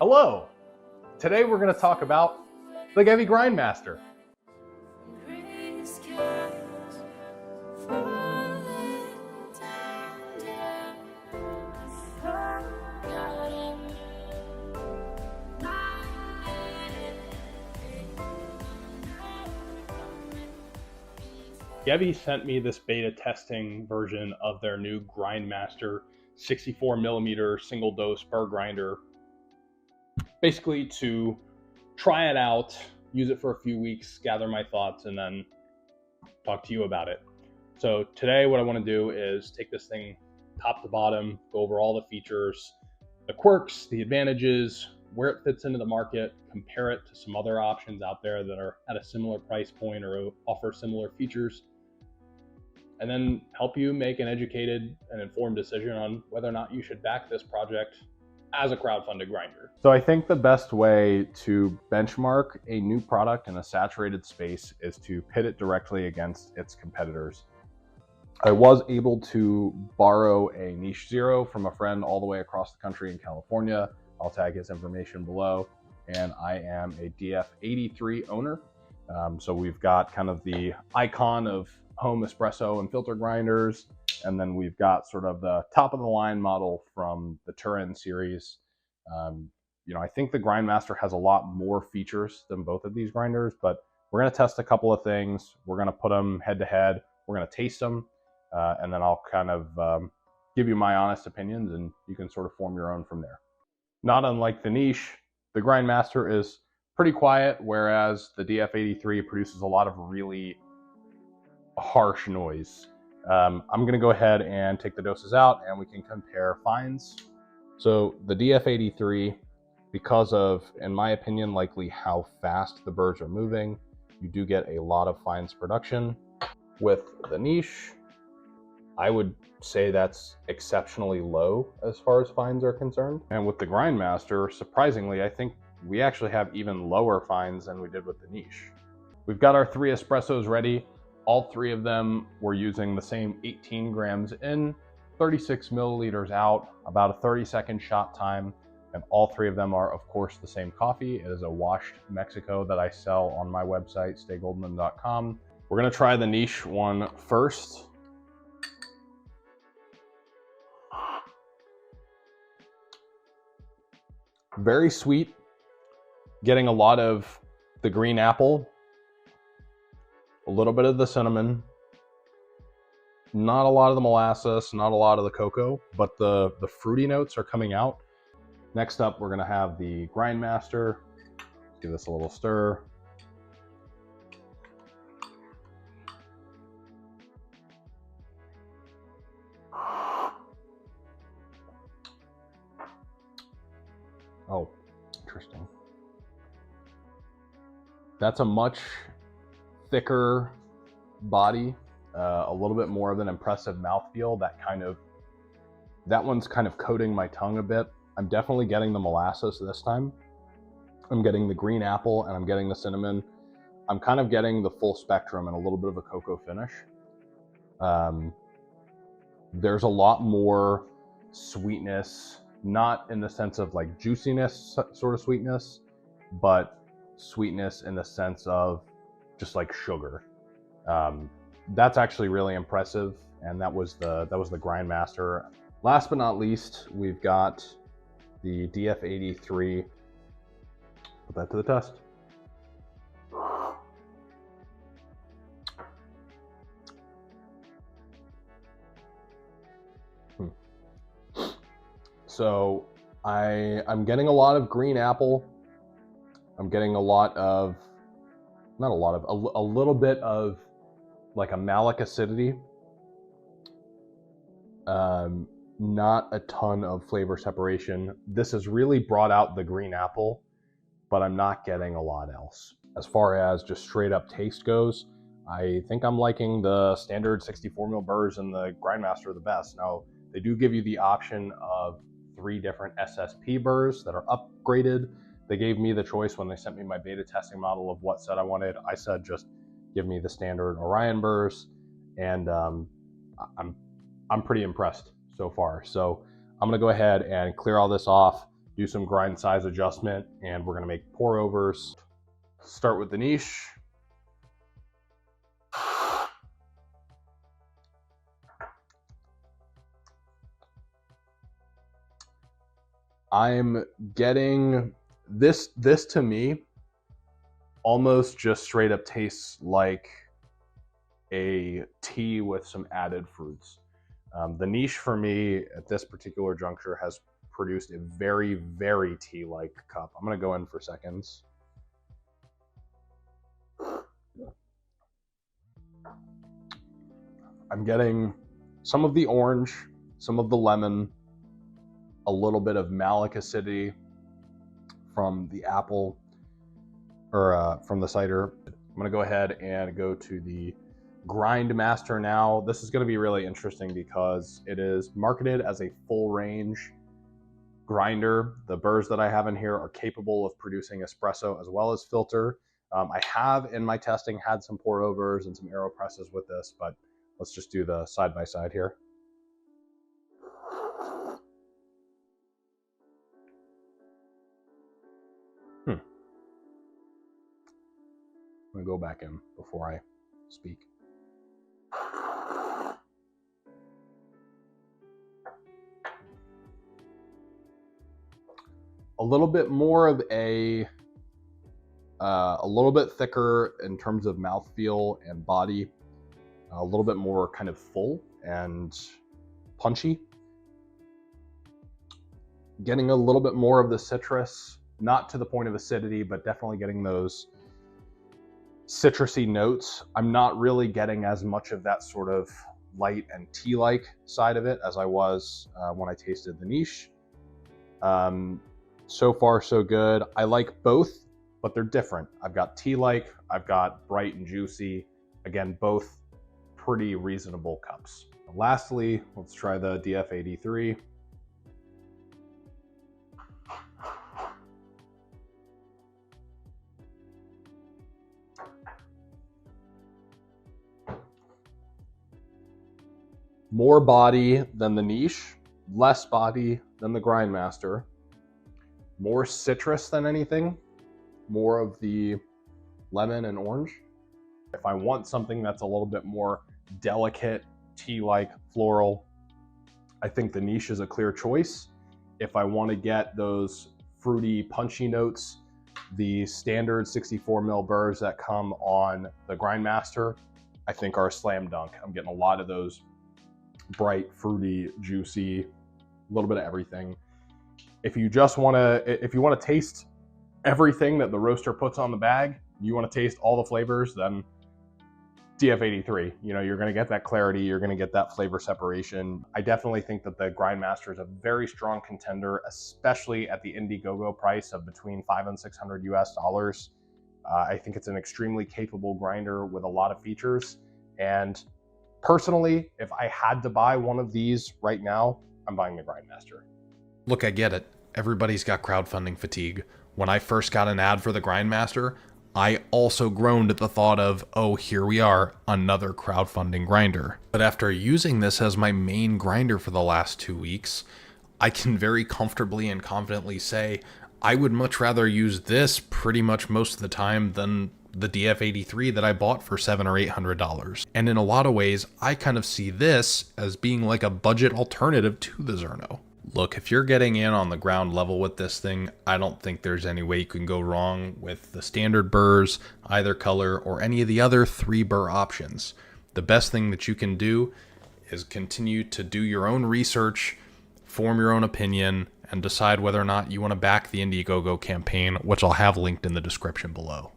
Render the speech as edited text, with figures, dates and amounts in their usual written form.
Hello! Today we're going to talk about the Gevi GrindMaster. Gevi sent me this beta testing version of their new GrindMaster 64mm single dose burr grinder, basically to try it out, use it for a few weeks, gather my thoughts, and then talk to you about it. So today what I want to do is take this thing top to bottom, go over all the features, the quirks, the advantages, where it fits into the market, compare it to some other options out there that are at a similar price point or offer similar features, and then help you make an educated and informed decision on whether or not you should back this project as a crowdfunded grinder. So I think the best way to benchmark a new product in a saturated space is to pit it directly against its competitors. I was able to borrow a Niche Zero from a friend all the way across the country in California. I'll tag his information below. And I am a DF83 owner. So we've got kind of the icon of home espresso and filter grinders. And then we've got sort of the top of the line model from the Turin series. I think the GrindMaster has a lot more features than both of these grinders, but we're going to test a couple of things. We're going to put them head to head. We're going to taste them. And then I'll kind of give you my honest opinions, and you can sort of form your own from there. Not unlike the Niche, the GrindMaster is pretty quiet, whereas the DF83 produces a lot of really harsh noise. I'm going to go ahead and take the doses out and we can compare fines. So the DF83, because of, in my opinion, likely how fast the burrs are moving, you do get a lot of fines production. With the Niche, I would say that's exceptionally low as far as fines are concerned. And with the GrindMaster, surprisingly, I think we actually have even lower fines than we did with the Niche. We've got our 3 espressos ready. All 3 of them were using the same 18 grams in, 36 milliliters out, about a 30-second shot time. And all 3 of them are, of course, the same coffee. It is a washed Mexico that I sell on my website, staygoldman.com. We're going to try the Niche one first. Very sweet, getting a lot of the green apple, a little bit of the cinnamon, not a lot of the molasses, not a lot of the cocoa, but the fruity notes are coming out. Next up, we're going to have the GrindMaster. Give this a little stir. Oh, interesting. That's a much thicker body, a little bit more of an impressive mouthfeel. That one's kind of coating my tongue a bit. I'm definitely getting the molasses this time. I'm getting the green apple and I'm getting the cinnamon. I'm kind of getting the full spectrum and a little bit of a cocoa finish. There's a lot more sweetness, not in the sense of like juiciness sort of sweetness, but sweetness in the sense of just like sugar. That's actually really impressive, and that was the GrindMaster. Last but not least, we've got the DF83. Put that to the test. So I'm getting a lot of green apple. I'm getting a little bit of like a malic acidity. Not a ton of flavor separation. This has really brought out the green apple, but I'm not getting a lot else. As far as just straight up taste goes, I think I'm liking the standard 64mm burrs and the GrindMaster the best. Now, they do give you the option of 3 different SSP burrs that are upgraded. They gave me the choice when they sent me my beta testing model of what set I wanted. I said just give me the standard Orion burrs, and I'm pretty impressed so far. So I'm gonna go ahead and clear all this off, do some grind size adjustment, and we're gonna make pour overs. Start with the niche. I'm getting this to me almost just straight up tastes like a tea with some added fruits. The niche for me at this particular juncture has produced a very, very tea-like cup. I'm gonna go in for seconds. I'm getting some of the orange, some of the lemon, a little bit of malic acidity from the apple, or from the cider. I'm gonna go ahead and go to the GrindMaster now. This is gonna be really interesting because it is marketed as a full range grinder. The burrs that I have in here are capable of producing espresso as well as filter. I have in my testing had some pour overs and some AeroPresses with this, but let's just do the side by side here. I'm gonna go back in before I speak. A little bit more of a little bit thicker in terms of mouthfeel and body, a little bit more kind of full and punchy. Getting a little bit more of the citrus, not to the point of acidity, but definitely getting those citrusy notes. I'm not really getting as much of that sort of light and tea-like side of it as I was when I tasted the niche. So far, so good. I like both, but they're different. I've got tea-like, I've got bright and juicy. Again, both pretty reasonable cups. Lastly, let's try the DF83. More body than the niche, less body than the GrindMaster, more citrus than anything, more of the lemon and orange. If I want something that's a little bit more delicate, tea-like, floral, I think the niche is a clear choice. If I want to get those fruity, punchy notes, the standard 64 ml burrs that come on the GrindMaster, I think are a slam dunk. I'm getting a lot of those bright, fruity, juicy, a little bit of everything. If you just want to, taste everything that the roaster puts on the bag, you want to taste all the flavors, then DF83. You know, you're going to get that clarity, you're going to get that flavor separation. I definitely think that the GrindMaster is a very strong contender, especially at the Indiegogo price of between $500 and $600 US. I think it's an extremely capable grinder with a lot of features. And personally, if I had to buy one of these right now, I'm buying the GrindMaster. Look, I get it. Everybody's got crowdfunding fatigue. When I first got an ad for the GrindMaster, I also groaned at the thought of, oh, here we are, another crowdfunding grinder. But after using this as my main grinder for the last 2 weeks, I can very comfortably and confidently say I would much rather use this pretty much most of the time than the DF83 that I bought for $700 or $800. And in a lot of ways, I kind of see this as being like a budget alternative to the Zerno. Look, if you're getting in on the ground level with this thing, I don't think there's any way you can go wrong with the standard burrs, either color, or any of the other 3 burr options. The best thing that you can do is continue to do your own research, form your own opinion, and decide whether or not you want to back the Indiegogo campaign, which I'll have linked in the description below.